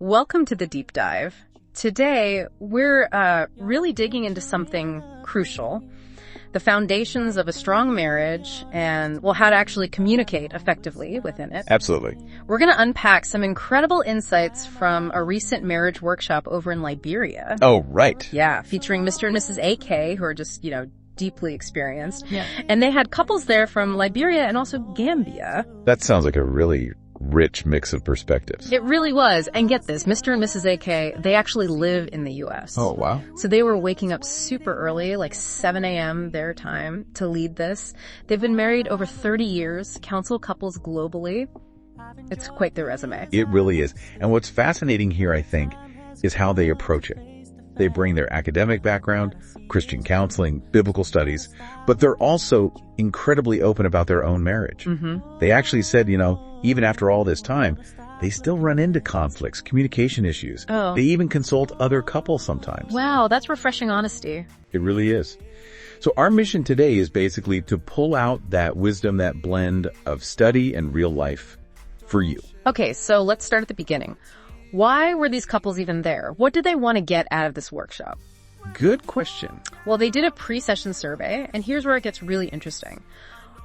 Welcome to the deep dive. Today, we're really digging into something crucial, the foundations of a strong marriage and, well, how to actually communicate effectively within it. Absolutely. We're going to unpack some incredible insights from a recent marriage workshop over in Liberia. Oh, right. Yeah, featuring Mr. and Mrs. AK, who are just, deeply experienced. Yeah. And they had couples there from Liberia and also Gambia. That sounds like a really rich mix of perspectives. It really was. And get this, Mr. and Mrs. AK, they actually live in the U.S. Oh, wow. So they were waking up super early, like 7 a.m. their time, to lead this. They've been married over 30 years, counsel couples globally. It's quite the resume. It really is. And what's fascinating here, I think, is how they approach it. They bring their academic background, Christian counseling, biblical studies, but they're also incredibly open about their own marriage. Mm-hmm. They actually said, even after all this time, they still run into conflicts, communication issues. Oh. They even consult other couples sometimes. Wow, that's refreshing honesty. It really is. So our mission today is basically to pull out that wisdom, that blend of study and real life for you. Okay, so let's start at the beginning. Why were these couples even there? What did they want to get out of this workshop? Good question. Well, they did a pre-session survey, and here's where it gets really interesting.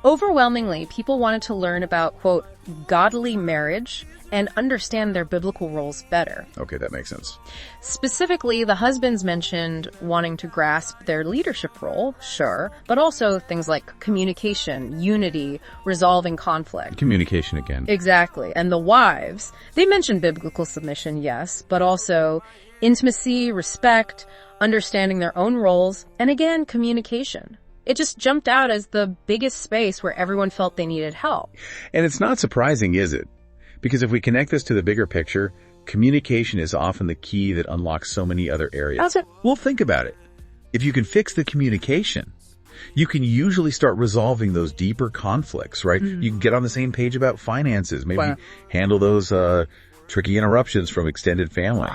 Overwhelmingly, people wanted to learn about, quote, godly marriage and understand their biblical roles better. Okay, that makes sense. Specifically, the husbands mentioned wanting to grasp their leadership role, sure, but also things like communication, unity, resolving conflict. Communication again. Exactly. And the wives, they mentioned biblical submission, yes, but also intimacy, respect, understanding their own roles, and again, communication. It just jumped out as the biggest space where everyone felt they needed help. And it's not surprising, is it? Because if we connect this to the bigger picture, communication is often the key that unlocks so many other areas. How's it? Well, think about it. If you can fix the communication, you can usually start resolving those deeper conflicts, right? Mm-hmm. You can get on the same page about finances, maybe Wow. handle those tricky interruptions from extended family.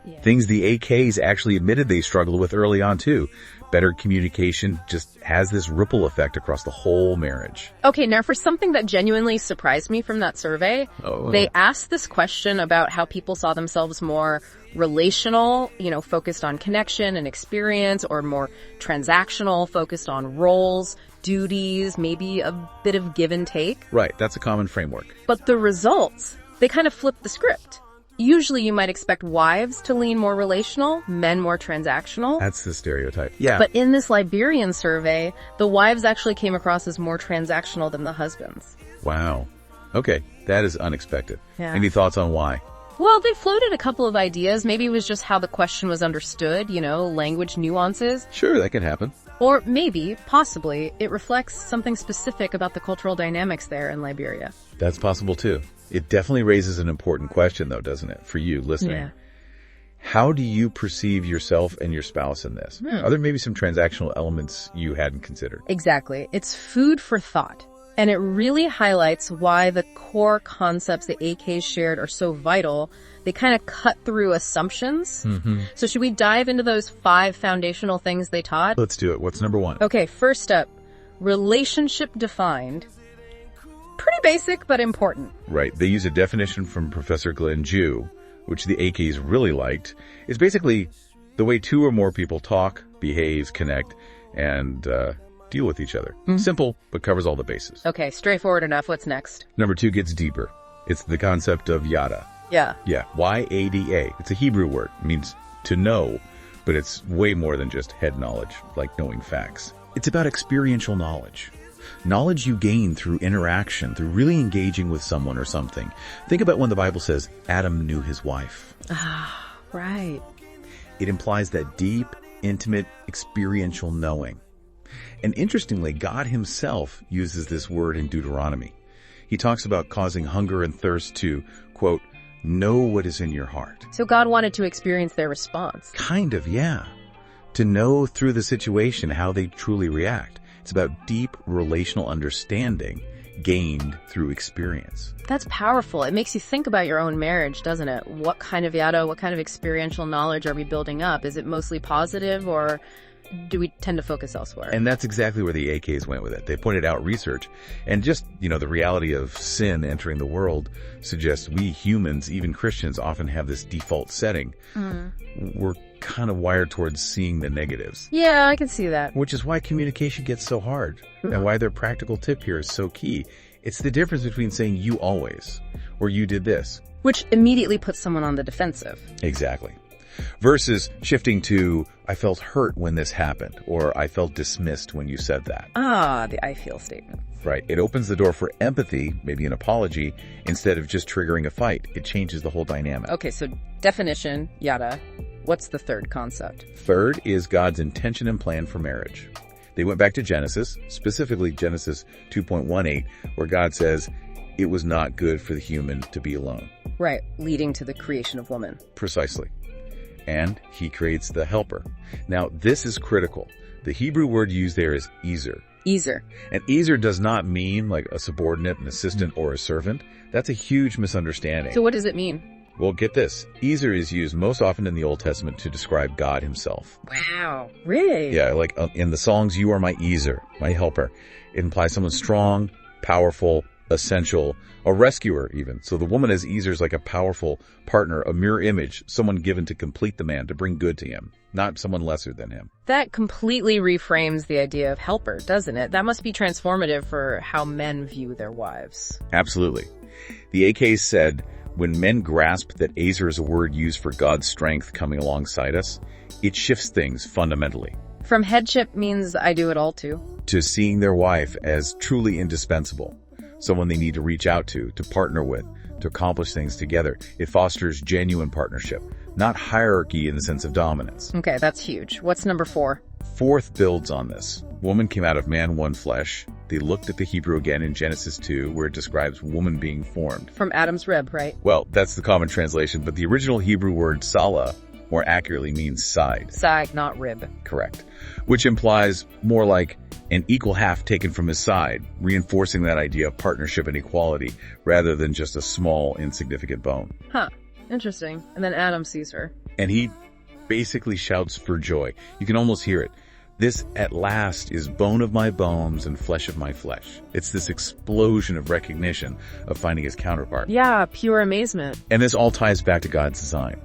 Yeah. Things the AKs actually admitted they struggled with early on too. Better communication just has this ripple effect across the whole marriage. Okay, now for something that genuinely surprised me from that survey, they asked this question about how people saw themselves more relational, focused on connection and experience, or more transactional, focused on roles, duties, maybe a bit of give and take. Right, that's a common framework. But the results, they kind of flipped the script. Usually you might expect wives to lean more relational, men more transactional. That's the stereotype. Yeah. But in this Liberian survey, the wives actually came across as more transactional than the husbands. Wow. Okay, that is unexpected. Yeah. Any thoughts on why? Well, they floated a couple of ideas. Maybe it was just how the question was understood, language nuances. Sure, that could happen. Or maybe, possibly, it reflects something specific about the cultural dynamics there in Liberia. That's possible too. It definitely raises an important question though, doesn't it, for you listening? Yeah. How do you perceive yourself and your spouse in this? Are there maybe some transactional elements you hadn't considered? Exactly. It's food for thought. And it really highlights why the core concepts the AKs shared are so vital. They kind of cut through assumptions. Mm-hmm. So should we dive into those 5 foundational things they taught? Let's do it. What's number 1? Okay, first up, relationship defined. Pretty basic, but important. Right. They use a definition from Professor Glenn Jew, which the AKs really liked. It's basically the way 2 or more people talk, behave, connect, and deal with each other. Mm-hmm. Simple, but covers all the bases. Okay, straightforward enough. What's next? Number 2 gets deeper. It's the concept of yada. Yeah. Yeah, Y-A-D-A. It's a Hebrew word. It means to know, but it's way more than just head knowledge, like knowing facts. It's about experiential knowledge. Knowledge you gain through interaction, through really engaging with someone or something. Think about when the Bible says Adam knew his wife. Ah, right. It implies that deep, intimate, experiential knowing. And interestingly, God himself uses this word in Deuteronomy. He talks about causing hunger and thirst to, quote, know what is in your heart. So God wanted to experience their response. Kind of, yeah. To know through the situation how they truly react. It's about deep relational understanding gained through experience. That's powerful. It makes you think about your own marriage, doesn't it? What kind of yada, what kind of experiential knowledge are we building up? Is it mostly positive or do we tend to focus elsewhere? And that's exactly where the AKs went with it. They pointed out research and just, the reality of sin entering the world suggests we humans, even Christians, often have this default setting. We're kind of wired towards seeing the negatives. Yeah, I can see that. Which is why communication gets so hard and why their practical tip here is so key. It's the difference between saying you always or you did this. Which immediately puts someone on the defensive. Exactly. Versus shifting to, I felt hurt when this happened, or I felt dismissed when you said that. Ah, the I feel statement. Right. It opens the door for empathy, maybe an apology, instead of just triggering a fight. It changes the whole dynamic. Okay, so definition, yada. What's the third concept? Third is God's intention and plan for marriage. They went back to Genesis, specifically Genesis 2.18, where God says, it was not good for the human to be alone. Right, leading to the creation of woman. Precisely. And he creates the helper. Now, this is critical. The Hebrew word used there is Ezer. Ezer. And Ezer does not mean like a subordinate, an assistant, or a servant. That's a huge misunderstanding. So what does it mean? Well, get this. Ezer is used most often in the Old Testament to describe God himself. Wow. Really? Yeah, like in the songs, you are my Ezer, my helper. It implies someone strong, powerful, essential, a rescuer even. So the woman as Ezer is like a powerful partner, a mirror image, someone given to complete the man, to bring good to him, not someone lesser than him. That completely reframes the idea of helper, doesn't it? That must be transformative for how men view their wives. Absolutely. The AKs said, when men grasp that Ezer is a word used for God's strength coming alongside us, it shifts things fundamentally. From headship means I do it all too. To seeing their wife as truly indispensable. Someone they need to reach out to partner with, to accomplish things together. It fosters genuine partnership, not hierarchy in the sense of dominance. Okay, that's huge. What's number 4? Fourth builds on this. Woman came out of man, one flesh. They looked at the Hebrew again in Genesis 2, where it describes woman being formed. From Adam's rib, right? Well, that's the common translation, but the original Hebrew word Tsela more accurately means side. Side, not rib. Correct. Which implies more like an equal half taken from his side, reinforcing that idea of partnership and equality rather than just a small, insignificant bone. Huh. Interesting. And then Adam sees her. And he basically shouts for joy. You can almost hear it. This, at last, is bone of my bones and flesh of my flesh. It's this explosion of recognition of finding his counterpart. Yeah, pure amazement. And this all ties back to God's design.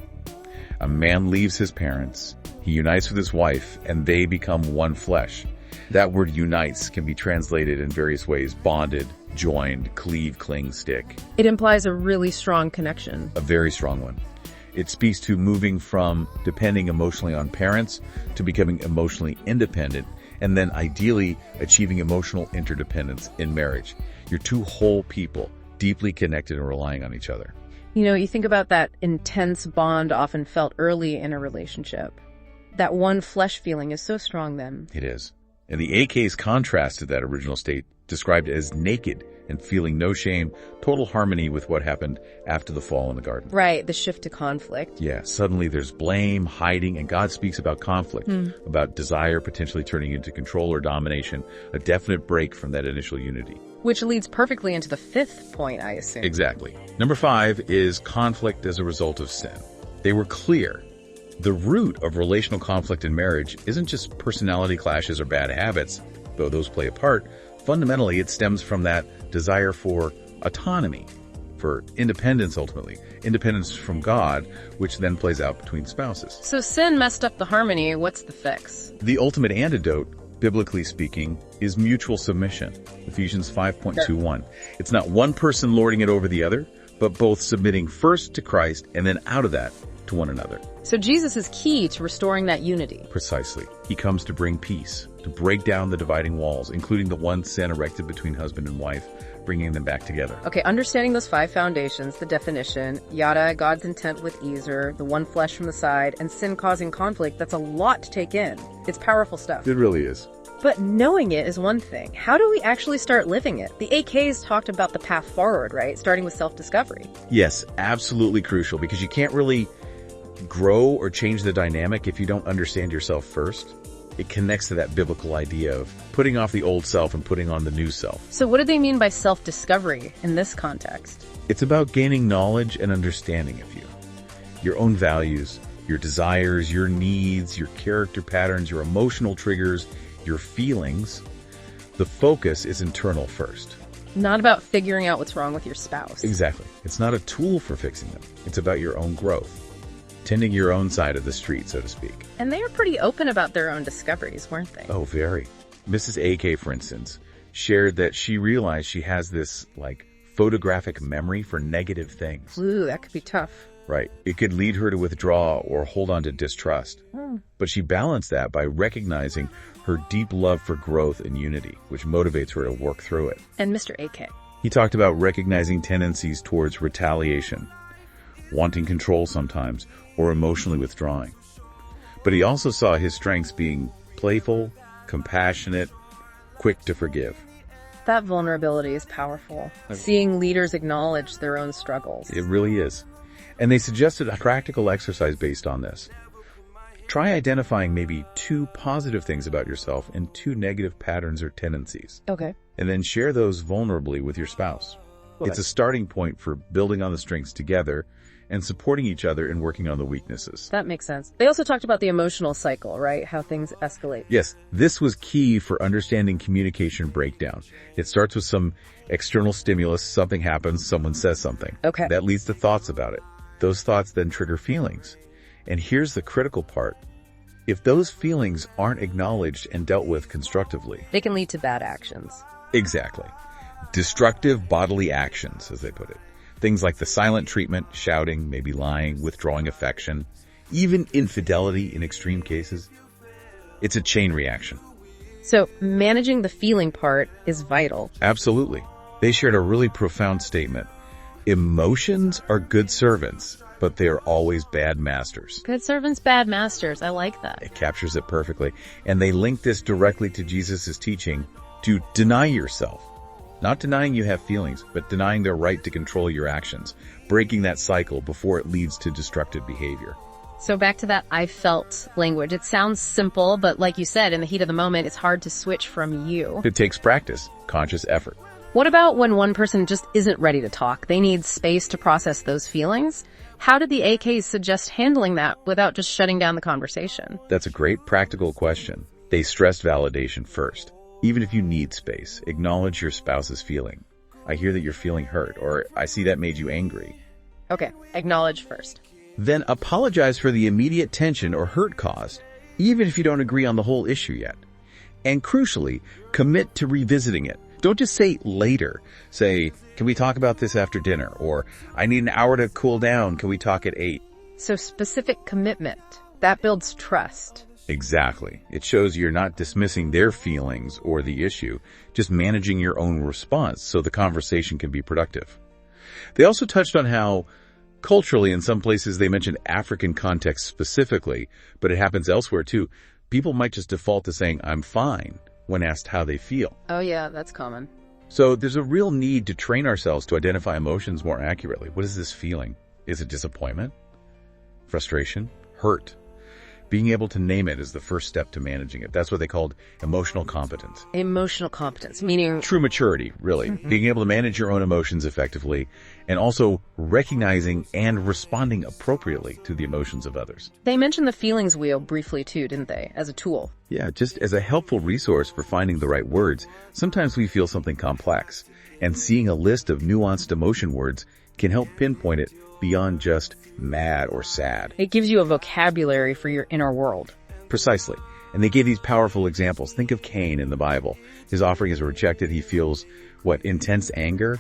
A man leaves his parents, he unites with his wife, and they become one flesh. That word unites can be translated in various ways: bonded, joined, cleave, cling, stick. It implies a really strong connection. A very strong one. It speaks to moving from depending emotionally on parents to becoming emotionally independent, and then ideally achieving emotional interdependence in marriage. You're two whole people, deeply connected and relying on each other. You know, you think about that intense bond often felt early in a relationship. That one flesh feeling is so strong then. It is. And the AKs contrasted that original state, described as naked and feeling no shame, total harmony with what happened after the fall in the garden. Right, the shift to conflict. Yeah, suddenly there's blame, hiding, and God speaks about conflict, about desire potentially turning into control or domination, a definite break from that initial unity. Which leads perfectly into the 5th point, I assume. Exactly. Number 5 is conflict as a result of sin. They were clear. The root of relational conflict in marriage isn't just personality clashes or bad habits, though those play a part. Fundamentally, it stems from that desire for autonomy, for independence ultimately, independence from God, which then plays out between spouses. So sin messed up the harmony. What's the fix? The ultimate antidote, biblically speaking, is mutual submission. Ephesians 5.21. It's not one person lording it over the other, but both submitting first to Christ and then out of that to one another. So Jesus is key to restoring that unity. Precisely. He comes to bring peace, to break down the dividing walls, including the one sin erected between husband and wife, bringing them back together. Okay, understanding those 5 foundations, the definition, yada, God's intent with Ezer, the one flesh from the side, and sin causing conflict, that's a lot to take in. It's powerful stuff. It really is. But knowing it is one thing. How do we actually start living it? The AKs talked about the path forward, right? Starting with self-discovery. Yes, absolutely crucial, because you can't really grow or change the dynamic if you don't understand yourself first. It connects to that biblical idea of putting off the old self and putting on the new self. So what do they mean by self-discovery in this context? It's about gaining knowledge and understanding of you, your own values, your desires, your needs, your character patterns, your emotional triggers, your feelings. The focus is internal first. Not about figuring out what's wrong with your spouse. Exactly. It's not a tool for fixing them. It's about your own growth, tending your own side of the street, so to speak. And they were pretty open about their own discoveries, weren't they? Oh, very. Mrs. AK, for instance, shared that she realized she has this, photographic memory for negative things. Ooh, that could be tough. Right. It could lead her to withdraw or hold on to distrust. But she balanced that by recognizing her deep love for growth and unity, which motivates her to work through it. And Mr. AK? He talked about recognizing tendencies towards retaliation, wanting control sometimes, or emotionally withdrawing. But he also saw his strengths being playful, compassionate, quick to forgive. That vulnerability is powerful. Seeing leaders acknowledge their own struggles. It really is. And they suggested a practical exercise based on this. Try identifying maybe 2 positive things about yourself and 2 negative patterns or tendencies. Okay. And then share those vulnerably with your spouse. Okay. It's a starting point for building on the strengths together and supporting each other and working on the weaknesses. That makes sense. They also talked about the emotional cycle, right? How things escalate. Yes, this was key for understanding communication breakdown. It starts with some external stimulus, something happens, someone says something. Okay. That leads to thoughts about it. Those thoughts then trigger feelings. And here's the critical part. If those feelings aren't acknowledged and dealt with constructively, They can lead to bad actions. Exactly. Destructive bodily actions, as they put it. Things like the silent treatment, shouting, maybe lying, withdrawing affection, even infidelity in extreme cases. It's a chain reaction. So managing the feeling part is vital. Absolutely. They shared a really profound statement. Emotions are good servants, but they are always bad masters. Good servants, bad masters. I like that. It captures it perfectly. And they link this directly to Jesus' teaching to deny yourself. Not denying you have feelings, but denying their right to control your actions, breaking that cycle before it leads to destructive behavior. So back to that I felt language. It sounds simple, but like you said, in the heat of the moment, it's hard to switch from you. It takes practice, conscious effort. What about when one person just isn't ready to talk? They need space to process those feelings. How did the AKs suggest handling that without just shutting down the conversation? That's a great practical question. They stressed validation first. Even if you need space, acknowledge your spouse's feeling. I hear that you're feeling hurt, or I see that made you angry. Okay, acknowledge first. Then apologize for the immediate tension or hurt caused, even if you don't agree on the whole issue yet. And crucially, commit to revisiting it. Don't just say later. Say, can we talk about this after dinner? Or, I need an hour to cool down. Can we talk at 8? So specific commitment. That builds trust. Exactly. It shows you're not dismissing their feelings or the issue, just managing your own response so the conversation can be productive. They also touched on how, culturally, in some places they mentioned African context specifically, but it happens elsewhere too. People might just default to saying, I'm fine, when asked how they feel. Oh yeah, that's common. So there's a real need to train ourselves to identify emotions more accurately. What is this feeling? Is it disappointment? Frustration? Hurt? Being able to name it is the first step to managing it. That's what they called emotional competence. Emotional competence, meaning True maturity, really. Being able to manage your own emotions effectively and also recognizing and responding appropriately to the emotions of others. they mentioned the feelings wheel briefly too, didn't they, as a tool? Yeah, just as a helpful resource for finding the right words, sometimes we feel something complex, and seeing a list of nuanced emotion words can help pinpoint it beyond just mad or sad. It gives you a vocabulary for your inner world. Precisely. And they gave these powerful examples. Think of Cain in the Bible. His offering is rejected. He feels, intense anger?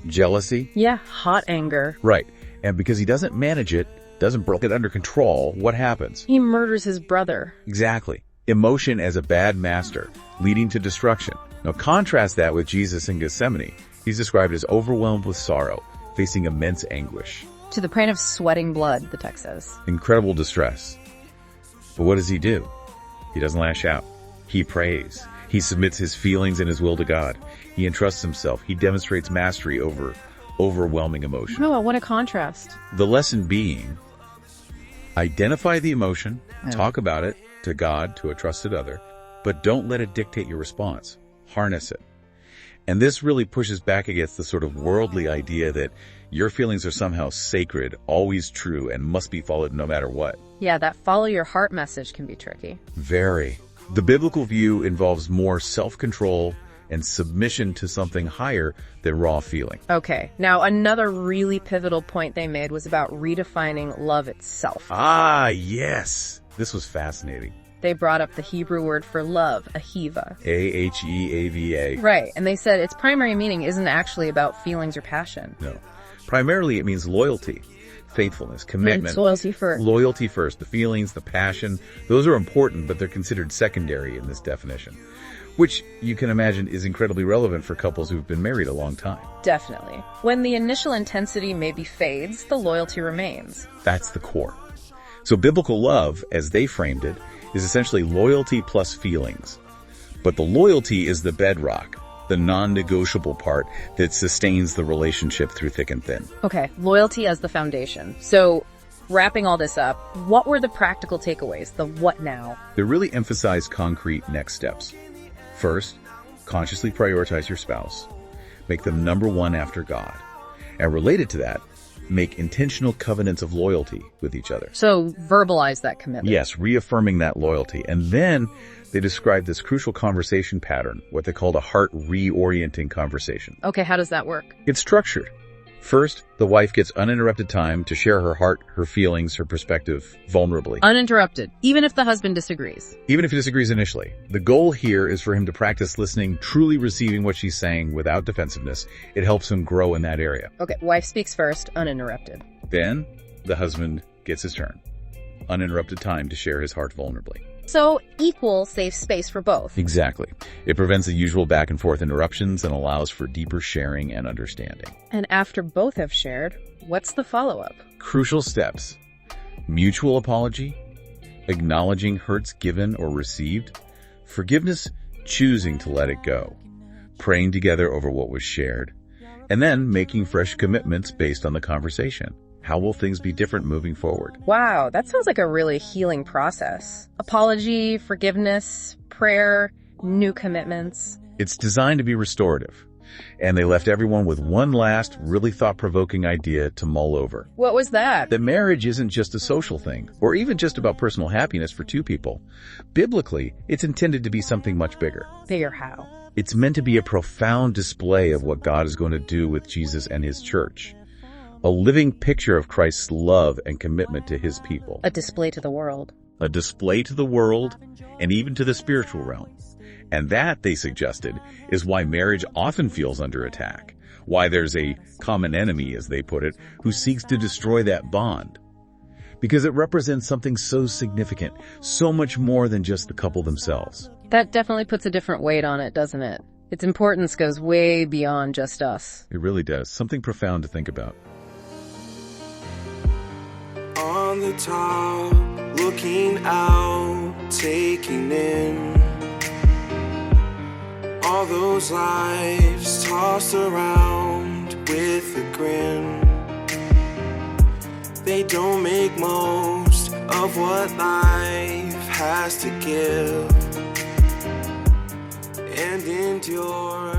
Jealousy? Yeah, hot anger. Right. And because he doesn't manage it, doesn't bring it under control, what happens? He murders his brother. Exactly. Emotion as a bad master, leading to destruction. Now contrast that with Jesus in Gethsemane. He's described as overwhelmed with sorrow, facing immense anguish. To the point of sweating blood, the text says. Incredible distress. But what does he do? He doesn't lash out. He prays. He submits his feelings and his will to God. He entrusts himself. He demonstrates mastery over overwhelming emotion. Oh, what a contrast. The lesson being, identify the emotion, talk about it to God, to a trusted other, but don't let it dictate your response. Harness it. And this really pushes back against the sort of worldly idea that your feelings are somehow sacred, always true, and must be followed no matter what. Yeah, that follow your heart message can be tricky. Very. The biblical view involves more self-control and submission to something higher than raw feeling. Okay, now another really pivotal point they made was about redefining love itself. Ah, yes. This was fascinating. They brought up the Hebrew word for love, ahiva. A-H-E-A-V-A. Right, and they said its primary meaning isn't actually about feelings or passion. No. Primarily, it means loyalty, faithfulness, commitment. It's loyalty first. Loyalty first. The feelings, the passion, those are important, but they're considered secondary in this definition, which you can imagine is incredibly relevant for couples who've been married a long time. Definitely. When the initial intensity maybe fades, the loyalty remains. That's the core. So biblical love, as they framed it, is essentially loyalty plus feelings. But the loyalty is the bedrock, the non-negotiable part that sustains the relationship through thick and thin. Okay, loyalty as the foundation. So, wrapping all this up, what were the practical takeaways, the what now? They really emphasize concrete next steps. First, consciously prioritize your spouse. Make them number one after God. And related to that, make intentional covenants of loyalty with each other. So verbalize that commitment. Yes, reaffirming that loyalty. And then they describe this crucial conversation pattern, what they called a heart reorienting conversation. Okay, how does that work? It's structured. First, the wife gets uninterrupted time to share her heart, her feelings, her perspective vulnerably. Uninterrupted, even if the husband disagrees. Even if he disagrees initially. The goal here is for him to practice listening, truly receiving what she's saying without defensiveness. It helps him grow in that area. Okay, wife speaks first, uninterrupted. Then, the husband gets his turn. Uninterrupted time to share his heart vulnerably. So, equal safe space for both. Exactly. It prevents the usual back and forth interruptions and allows for deeper sharing and understanding. And after both have shared, what's the follow-up? Crucial steps. Mutual apology, acknowledging hurts given or received, forgiveness, choosing to let it go, praying together over what was shared, and then making fresh commitments based on the conversation. How will things be different moving forward? Wow, that sounds like a really healing process. Apology, forgiveness, prayer, new commitments. It's designed to be restorative. And they left everyone with one last, really thought-provoking idea to mull over. What was that? That marriage isn't just a social thing, or even just about personal happiness for two people. Biblically, it's intended to be something much bigger. Bigger how? It's meant to be a profound display of what God is going to do with Jesus and his church. A living picture of Christ's love and commitment to his people. A display to the world. A display to the world and even to the spiritual realm. And that, they suggested, is why marriage often feels under attack. Why there's a common enemy, as they put it, who seeks to destroy that bond. Because it represents something so significant, so much more than just the couple themselves. That definitely puts a different weight on it, doesn't it? Its importance goes way beyond just us. It really does. Something profound to think about. On the top, looking out, taking in all those lives tossed around with a grin. They don't make most of what life has to give and endure